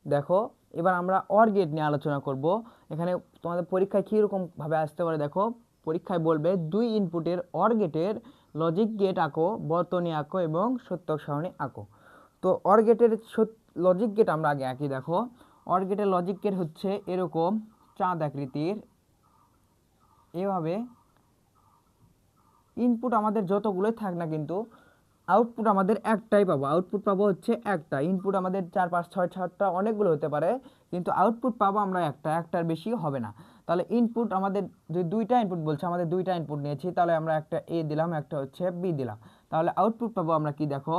দেখো এবার আমরা অর গেট নিয়ে আলোচনা করব। এখানে তোমাদের পরীক্ষায় কীরকমভাবে আসতে পারে দেখো, পরীক্ষায় বলবে 2 ইনপুটের অর গেটের লজিক গেট আঁকো, বর্তনী আঁকো এবং সত্যক সারণী আঁকো। তো অর গেটের লজিক গেট আমরা আগে আঁকি। দেখো অর গেটের লজিক গেট হচ্ছে এরকম চাঁদ আকৃতির, এভাবে ইনপুট আমাদের যতগুলোই থাক না কিন্তু আউটপুট আমাদের একটাই পাবো। আউটপুট পাবো হচ্ছে একটা। ইনপুট আমাদের 4 5 6 7টা অনেকগুলো হতে পারে, কিন্তু আউটপুট পাবো আমরা একটার বেশি হবে না। তাহলে ইনপুট আমাদের যদি 2টা ইনপুট বলছে, আমাদের 2টা ইনপুট নিয়েছি, তাহলে আমরা একটা এ দিলাম, একটা হচ্ছে বি দিলাম। তাহলে আউটপুট পাবো আমরা কি দেখো,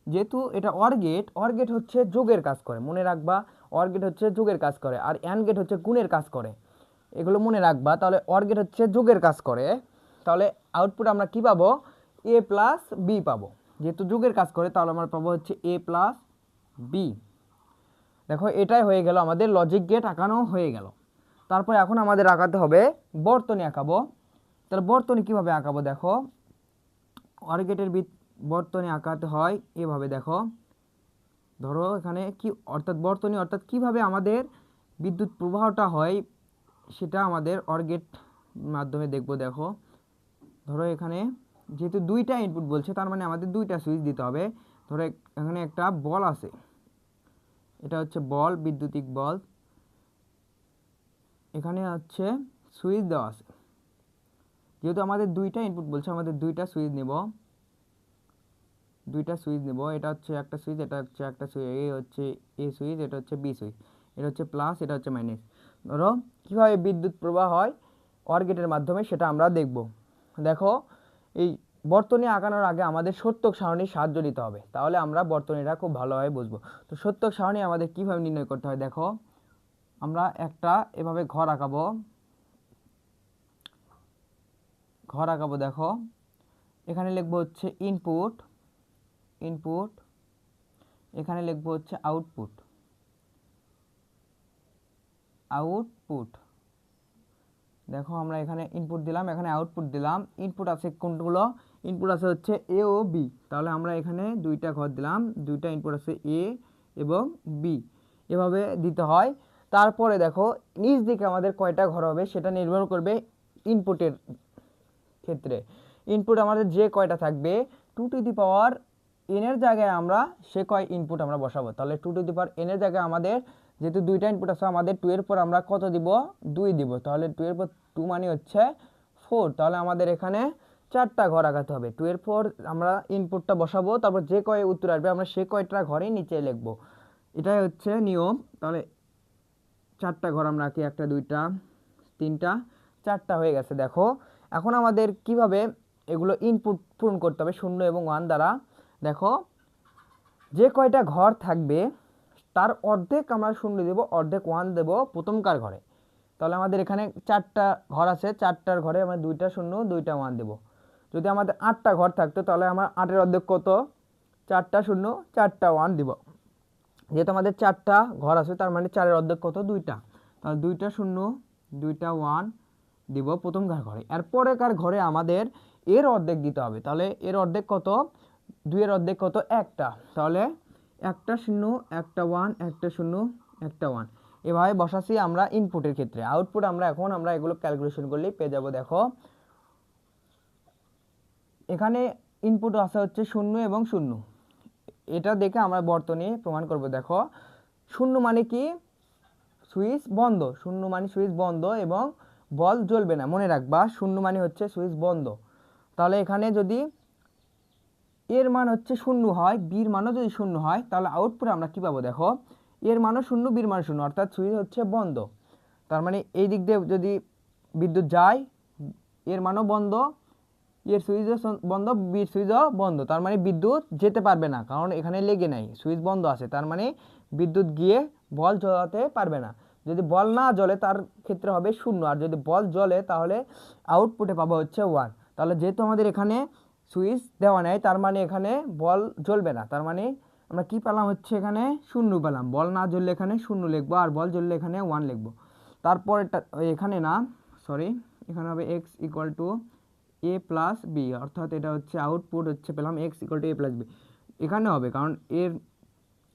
যেহেতু এটা অর গেট, অর গেট হচ্ছে যোগের কাজ করে, মনে রাখবা। অর গেট হচ্ছে যোগের কাজ করে, আর অ্যান্ড গেট হচ্ছে গুণের কাজ করে, এগুলো মনে রাখবা। তাহলে অর গেট হচ্ছে যোগের কাজ করে, তাহলে আউটপুট আমরা কি পাবো, এ প্লাস বি পাবো। যেহেতু যোগের কাজ করে তাহলে আমরা পাবো হচ্ছে এ প্লাস বি। দেখো এটাই হয়ে গেল, আমাদের লজিক গেট আঁকানো হয়ে গেল। তারপর এখন আমাদের আঁকাতে হবে বর্তনী আঁকাবো। তাহলে বর্তনী কিভাবে আঁকাবো দেখো, অর গেটের বর্তনী আঁকাতে হয় এভাবে। দেখো ধরো এখানে কি অর্থাৎ বর্তনী অর্থাৎ কিভাবে আমাদের বিদ্যুৎ প্রবাহটা হয় সেটা আমাদের অর গেট মাধ্যমে দেখব। দেখো ধরো এখানে যেহেতু 2টা ইনপুট বলছে, তার মানে আমাদের 2টা সুইচ দিতে হবে। ধরো এখানে একটা বল আছে, এটা হচ্ছে বল, বৈদ্যুতিক বল। এখানে হচ্ছে সুইচ দেওয়া আছে, যেহেতু আমাদের 2টা ইনপুট বলছে আমাদের 2টা সুইচ নেব, 2টা সুইচ নেব। এটা হচ্ছে একটা সুইচ, এটা হচ্ছে একটা সুইচ, এই হচ্ছে এ সুইচ, এটা হচ্ছে বি সুইচ, এটা হচ্ছে প্লাস, এটা হচ্ছে মাইনাস। ধরো কীভাবে বিদ্যুৎ প্রবাহ হয় অর গেটের মাধ্যমে সেটা আমরা দেখব। দেখো এই বর্তনী আঁকানোর আগে আমাদের সত্যক সারণীর সাহায্য নিতে হবে, তাহলে আমরা বর্তনীটা খুব ভালোভাবে বুঝবো। তো সত্যক সারণী আমাদের কীভাবে নির্ণয় করতে হয় দেখো, আমরা একটা এভাবে ঘর আঁকাবো, ঘর আঁকাবো। দেখো এখানে লিখবো হচ্ছে ইনপুট, ইনপুট, এখানে লিখবো হচ্ছে আউটপুট, আউটপুট। দেখো আমরা এখানে ইনপুট দিলাম, এখানে আউটপুট দিলাম। ইনপুট আছে কোনগুলো, ইনপুট আছে হচ্ছে এ ও বি, তাহলে আমরা এখানে 2টা ঘর দিলাম, 2টা ইনপুট আছে এ এবং বি, এভাবে দিতে হয়। তারপরে দেখো নিচ দিকে আমাদের কয়টা ঘর হবে সেটা নির্ভর করবে ইনপুটের ক্ষেত্রে। ইনপুট আমাদের যে কয়টা থাকবে 2 n এর জায়গায় আমরা সে কয় ইনপুট আমরা বসাবো। তাহলে 2 n এর জায়গায় আমাদের যেহেতু 2টা ইনপুট আছে, আমাদের 2 এর পর আমরা কত দিব, 2 দিব। তাহলে 2 এর পর 2 মানে হচ্ছে 4। তাহলে আমাদের এখানে 4টা ঘর আঁকাতে হবে। 2 এর পর আমরা ইনপুটটা বসাবো, তারপর যে কয় উত্তর আসবে আমরা সে কয়টা ঘরে নিচে লিখবো, এটাই হচ্ছে নিয়ম। তাহলে 4টা ঘর আমরা আঁকি, 1 2 3 4টা হয়ে গেছে। দেখো এখন আমাদের কিভাবে এগুলো ইনপুট পূরণ করতে হবে 0 এবং 1 দ্বারা। দেখো যে কয়টা ঘর থাকবে তার অর্ধেক আমরা 0 দেব, অর্ধেক 1 দেব প্রথমকার ঘরে। তাহলে আমাদের এখানে 4টা ঘর আছে, 4টার ঘরে আমরা 2টা 0 2টা 1 দেব। যদি আমাদের 8টা ঘর থাকতো তাহলে আমরা 8-এর অর্ধেক কত, 4টা 0 4টা 1 দিব। যেহেতু আমাদের 4টা ঘর আছে তার মানে 4-এর অর্ধেক কত, 2টা। তাহলে 2টা 0 2টা 1 দিব প্রথমকার ঘরে। আর পরেরকার ঘরে আমাদের এর অর্ধেক দিতে হবে। তাহলে এর অর্ধেক কত, 2-এর অর্ধেক কত, 1টা। তাহলে 1টা 0 1টা 1 1টা 0 1টা 1, এভাবে বসাচ্ছি আমরা ইনপুটের ক্ষেত্রে। আউটপুট আমরা এখন আমরা এগুলো ক্যালকুলেশন করলেই পেয়ে যাব। দেখো এখানে ইনপুট আসা হচ্ছে 0 এবং 0, এটা দেখে আমরা বর্তনী প্রমাণ করব। দেখো 0 মানে কি, সুইচ বন্ধ, 0 মানে সুইচ বন্ধ এবং বল জ্বলবে না, মনে রাখবা 0 মানে হচ্ছে সুইচ বন্ধ। তাহলে এখানে যদি এর মান হচ্ছে 0 হয়, বির মানও যদি 0 হয়, তাহলে আউটপুট আমরা কি পাবো দেখো, এর মানও 0 বির মান 0, অর্থাৎ সুইচ হচ্ছে বন্ধ। তার মানে এই দিক দিয়ে যদি বিদ্যুৎ যায় এর মানও বন্ধ, এর সুইচও বন্ধ, বির সুইচও বন্ধ, তার মানে বিদ্যুৎ যেতে পারবে না, কারণ এখানে লেগে নাই, সুইচ বন্ধ আছে, তার মানে বিদ্যুৎ গিয়ে বল জ্বলাতে পারবে না। যদি বল না জ্বলে তার ক্ষেত্রে হবে 0, আর যদি বল জ্বলে তাহলে আউটপুটে পাবো হচ্ছে 1। তাহলে যেহেতু আমাদের এখানে সুইচ দেওয়া নেই তার মানে এখানে বল জ্বলবে না, তার মানে আমরা কি পেলাম হচ্ছে এখানে 0 পেলাম। বল না জ্বললে এখানে 0 লিখবো, আর বল জ্বললে এখানে 1 লিখবো। তারপর এখানে না, সরি, এখানে হবে x equal to A plus B, অর্থাৎ এটা হচ্ছে আউটপুট হচ্ছে পেলাম x equal to A plus B. এখানে হবে কারণ এর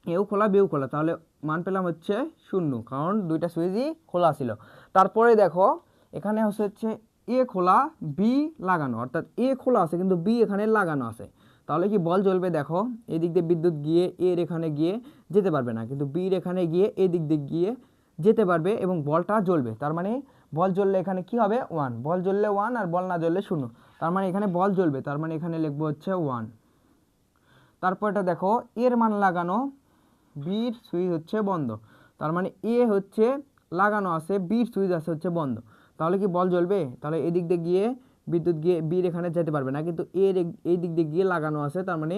এও খোলা বিও খোলা, তাহলে মান পেলাম হচ্ছে 0, কারণ দুইটা সুইচই খোলা ছিল। তারপরে দেখো এখানে হচ্ছে এ খোলা বি লাগানো, অর্থাৎ এ খোলা আছে কিন্তু বি এখানে লাগানো আছে। তাহলে কি বল জ্বলবে? দেখো এদিক দিয়ে বিদ্যুৎ গিয়ে এর এখানে গিয়ে যেতে পারবে না, কিন্তু বির এখানে গিয়ে এদিক দিয়ে গিয়ে যেতে পারবে এবং বলটা জ্বলবে। তার মানে বল জ্বললে এখানে কি হবে? 1। বল জ্বললে 1 আর বল না জ্বললে 0। তার মানে এখানে বল জ্বলবে, তার মানে এখানে লিখবো হচ্ছে 1। তারপরটা দেখো এর মান লাগানো, বির সুইচ হচ্ছে বন্ধ। তার মানে এ হচ্ছে লাগানো আছে, বির সুইচ আছে হচ্ছে বন্ধ। তাহলে কি বল জ্বলবে? তাহলে এদিক দিয়ে গিয়ে বিদ্যুৎ গিয়ে বির এখানে যেতে পারবে না, কিন্তু এর এই দিক দিয়ে গিয়ে লাগানো আছে, তার মানে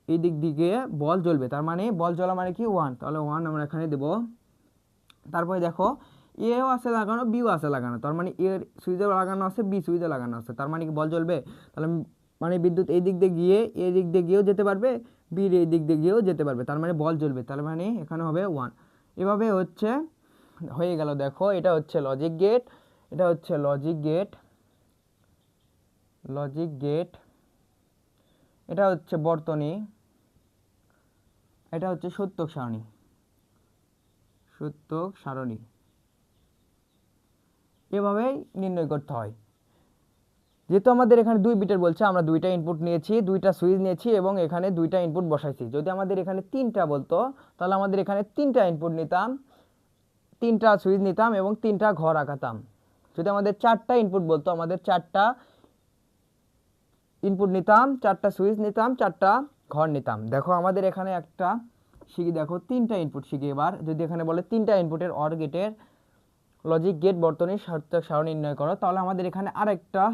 এই দিক দিয়ে বল জ্বলবে। তার মানে বল জ্বলা মানে কি? 1। তাহলে 1 আমরা এখানে দেব। তারপরে দেখো এও আছে লাগানো, বিও আছে লাগানো, তার মানে এর সুইচে লাগানো আছে, বি সুইচে লাগানো আছে, তার মানে কি বল জ্বলবে? তাহলে মানে বিদ্যুৎ এই দিক দিয়ে গিয়ে এই দিক দিয়ে গিয়েও যেতে পারবে, বির এই দিক দিয়ে গিয়েও যেতে পারবে, তার মানে বল জ্বলবে। তার মানে এখানে হবে 1। এভাবে হচ্ছে হয়ে গেল। দেখো এটা হচ্ছে লজিক গেট, এটা হচ্ছে লজিক গেট, লজিক গেট, এটা হচ্ছে বর্তনী, এটা হচ্ছে সত্যক সারণী, সত্যক সারণী। এভাবেই নির্ণয় করতে হয়। যেহেতু আমাদের এখানে 2 বিটের বলছে, আমরা দুইটা ইনপুট নিয়েছি, দুইটা সুইচ নিয়েছি এবং এখানে দুইটা ইনপুট বসাইছি। যদি আমাদের এখানে 3টা বলতো তাহলে আমাদের এখানে 3টা ইনপুট নিতাম, 3টা সুইচ নিতাম এবং 3টা ঘর আঁকাতাম। যদি আমাদের 4টা ইনপুট বলতো, আমাদের 4টা ইনপুট নিতাম, 4টা সুইচ নিতাম, 4টা ঘর নিতাম। দেখো আমাদের এখানে একটা শিখি, দেখো 3টা ইনপুট শিখি। এবার যদি এখানে বলে 3টা ইনপুটের অর গেটের লজিক গেট বর্তনীর সত্যক সারণী নির্ণয় করো, তাহলে আমাদের এখানে আরেকটা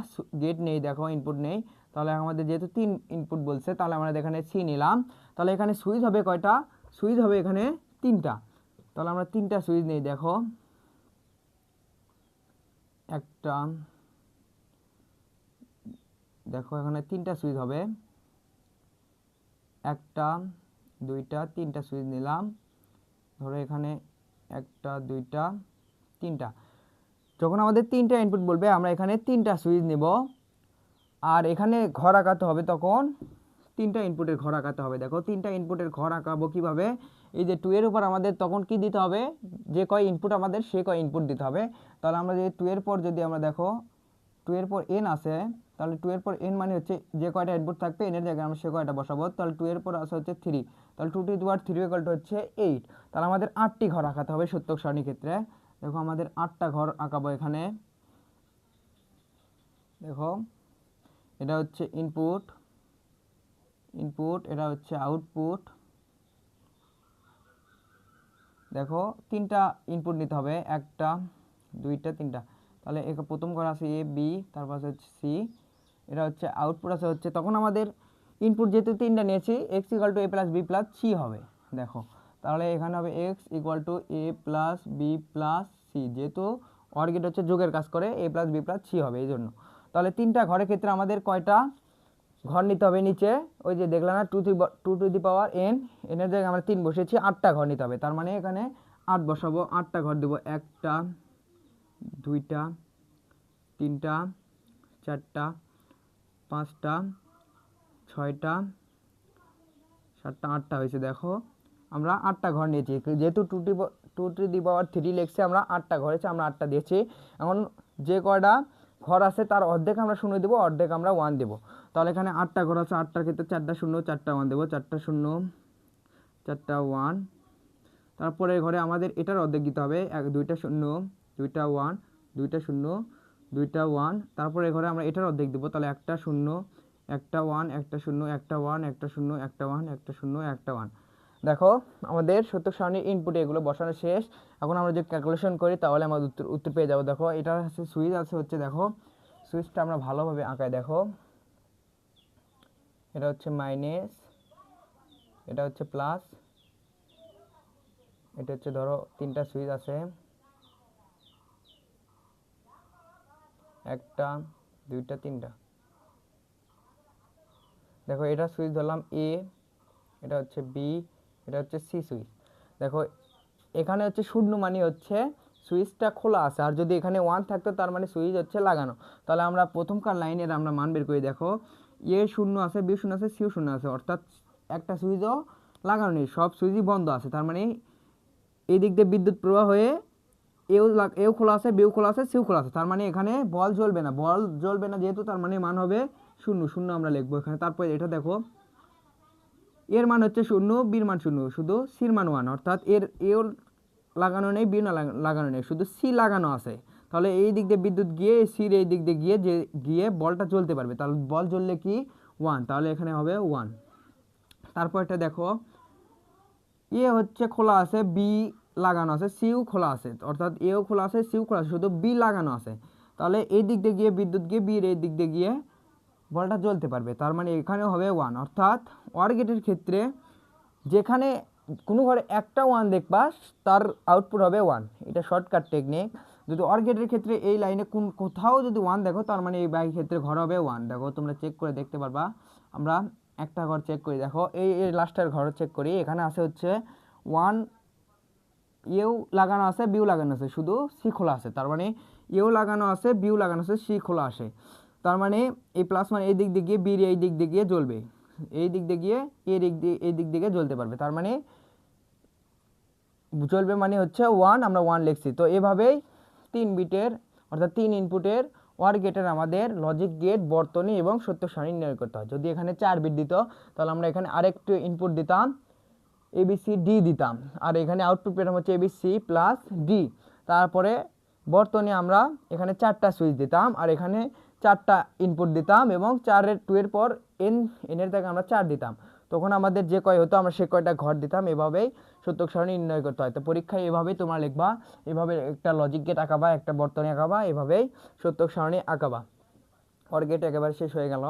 গেট নেই, দেখো ইনপুট নেই। তাহলে আমাদের যেহেতু 3 ইনপুট বলছে, তাহলে আমরা এখানে সি নিলাম। তাহলে এখানে সুইচ হবে কয়টা? সুইচ হবে এখানে 3টা। তাহলে আমরা 3টা সুইচ নেই, দেখো একটা, দেখো এখানে 3টা সুইচ হবে, 1টা 2টা 3টা সুইচ নিলাম। ধরো এখানে 1টা 2টা 3টা। যখন আমাদের 3টা ইনপুট বলবে, আমরা এখানে 3টা সুইচ নেব, আর এখানে ঘর আঁকাতে হবে। তখন 3টা ইনপুটের ঘর আঁকাতে হবে। দেখো 3টা ইনপুটের ঘর আঁকাবো কীভাবে? এই যে 2 এর উপর আমাদের তখন কি দিতে হবে? যে কয় ইনপুট আমাদের সে কয় ইনপুট দিতে হবে। তাহলে আমরা যদি 2 এর পর যদি আমরা দেখো 2 এর পর n আছে, তাহলে 2 এর পর n মানে হচ্ছে যে কয়টা ইনপুট থাকবে n এর জায়গায় আমরা সে কয়টা বসাবো। তাহলে 2 এর পর আছে হচ্ছে 3, তাহলে 2 to the power 3 equal to হচ্ছে 8। তাহলে আমাদের 8টি ঘর আঁকাতে হবে সত্যক সারণীর ক্ষেত্রে। দেখো আমাদের 8টা ঘর আঁকাবো এখানে। দেখো এটা হচ্ছে ইনপুট, ইনপুট, এটা হচ্ছে আউটপুট। দেখো 3টা ইনপুট নিতে হবে, 1টা 2টা 3টা। তাহলে প্রথম ঘর আছে এ বি, তারপর আছে হচ্ছে সি, এটা হচ্ছে আউটপুট আছে হচ্ছে। তখন আমাদের ইনপুট যেহেতু 3টা নিয়েছি, X equal to A plus B plus C হবে। দেখো তাহলে এখানে হবে X equal to A plus B plus C, যেহেতু অর গেট হচ্ছে যোগের কাজ করে, A plus B plus C হবে এই জন্য। তাহলে 3টা ঘরের ক্ষেত্রে আমাদের কয়টা ঘর নিতে হবে? নিচে ওই যে দেখলাম না 2 টু দি পাওয়ার n, এর জায়গায় আমরা 3 বসেছি, 8টা ঘর নিতে হবে। তার মানে এখানে 8 বসাবো, 8টা ঘর দেবো, 1টা 2টা 3টা 4টা 5টা 6টা 7টা 8টা হয়েছে। দেখো আমরা 8টা ঘর নিয়েছি, যেহেতু 2 টু দি পাওয়ার 3 লিখছে, আমরা 8টা ঘর আছে, আমরা 8টা দিয়েছি। এখন যে কয়টা ঘর আছে তার অর্ধেক আমরা 0 দেবো, অর্ধেক আমরা 1 দেবো। তাহলে এখানে 8টা ঘর আছে, 8টার ক্ষেত্রে 4টা 0 4টা 1 দেবো, 4টা 0 4টা 1। তারপরে ঘরে আমাদের এটার অর্ধেক দিতে হবে, 2টা 0 2টা 1 2টা 0 2টা 1। তারপরে ঘরে আমরা এটার অর্ধেক দেবো, তাহলে 1টা 0 1টা 1 1টা 0 1টা 1 1টা 0 1টা 1 1টা 0 1টা 1। দেখো আমাদের সত্যক সারণীর ইনপুটে এগুলো বসানো শেষ। এখন আমরা যদি ক্যালকুলেশন করি তাহলে আমরা উত্তর পেয়ে যাবো। দেখো এটা হচ্ছে সুইচ আছে হচ্ছে, দেখো সুইচটা আমরা ভালোভাবে আঁকায়। দেখো এটা হচ্ছে মাইনাস, এটা হচ্ছে প্লাস, এটা হচ্ছে ধরো 3টা সুইচ আছে, 1টা 2টা 3টা। দেখো এটা সুইচ ধরলাম এ, এটা হচ্ছে বি, এটা হচ্ছে সি সুইচ। দেখো এখানে হচ্ছে 0 মানে হচ্ছে সুইচটা খোলা আছে, আর যদি এখানে 1 থাকতো তার মানে সুইচ হচ্ছে লাগানো। তাহলে আমরা প্রথমকার লাইনের আমরা মান বের করি। দেখো এ 0 আছে, বি 0 আছে, সিও 0 আছে, অর্থাৎ একটা সুইচও লাগানো নেই, সব সুইচই বন্ধ আছে। তার মানে এই দিক দিয়ে বিদ্যুৎ প্রবাহ হয়ে এও খোলা আছে, বিও খোলা আছে, সিও খোলা আছে, তার মানে এখানে বল জ্বলবে না, বল জ্বলবে না যেহেতু তার মানে মান হবে শূন্য, শূন্য আমরা লিখবো এখানে। তারপরে এটা দেখো এর মান হচ্ছে শূন্য, বির মান শূন্য, শুধু সির মান 1, অর্থাৎ এও লাগানো নেই, বি লাগানো নেই, শুধু সি লাগানো আছে। তাহলে এই দিক দিয়ে বিদ্যুৎ গিয়ে সির এই দিক দিয়ে গিয়ে বলটা জ্বলতে পারবে, তাহলে বল জ্বললে কি 1, তাহলে এখানে হবে 1। তারপর এটা দেখো হচ্ছে খোলা আছে, বি লাগানো আছে, সিও খোলা আছে, অর্থাৎ এও খোলা আছে, সিও খোলা আছে, শুধু বি লাগানো আছে। তাহলে এই দিক দিয়ে গিয়ে বিদ্যুৎ গিয়ে বির এই দিক দিয়ে গিয়ে বলটা জ্বলতে পারবে, তার মানে এখানেও হবে 1, অর্থাৎ OR গেটের ক্ষেত্রে যেখানে কোনো ঘরে একটা 1 দেখবা তার আউটপুট হবে 1, এটা শর্টকাট টেকনিক। যদি OR গেটের ক্ষেত্রে এই লাইনে কোথাও যদি 1 দেখো তার মানে এই বাইক ক্ষেত্রে ঘর হবে 1। দেখো তোমরা চেক করে দেখতে পারবা, আমরা একটা ঘর চেক করি, দেখো এই লাস্টের ঘর চেক করি, এখানে আছে হচ্ছে 1, এও লাগানো আছে, বিও লাগানো আছে, শুধু সি খোলা আছে, তার মানে এও লাগানো আছে, বিও লাগানো আছে, সি খোলা আসে, তার মানে এই প্লাস মানে এই দিক দিয়ে গিয়ে বির এই দিক দিয়ে গিয়ে জ্বলবে, এই দিক দিয়ে গিয়ে এই দিক দিয়ে জ্বলতে পারবে, তার মানে জ্বলবে মানে হচ্ছে 1, আমরা 1 লিখছি। তো এভাবেই 3 বিটের অর্থাৎ 3 ইনপুটের OR গেটের আমাদের লজিক গেট, বর্তনী এবং সত্য সারণী নির্ণয় করতে হয়। যদি এখানে 4 বিট দিত তাহলে আমরা এখানে আরেকটু ইনপুট দিতাম, ABCD দিতাম, আর এখানে আউটপুট পেতাম হচ্ছে ABC প্লাস ডি। তারপরে বর্তনী আমরা এখানে 4টা সুইচ দিতাম, আর এখানে 4টা ইনপুট দিতাম, এবং 2 এর পর এর থেকে আমরা 4 দিতাম, তখন আমাদের যে কয় হতো আমরা সে কয়টা ঘর দিতাম। এভাবেই সত্যক সারণী নির্ণয় করতে হয়। তো পরীক্ষায় এভাবেই তোমরা লিখবা, এভাবে একটা লজিক গেট আঁকাবা, একটা বর্তনী আঁকাবা, এভাবেই সত্যক সারণী আঁকাবা। OR গেট একেবারে শেষ হয়ে গেল।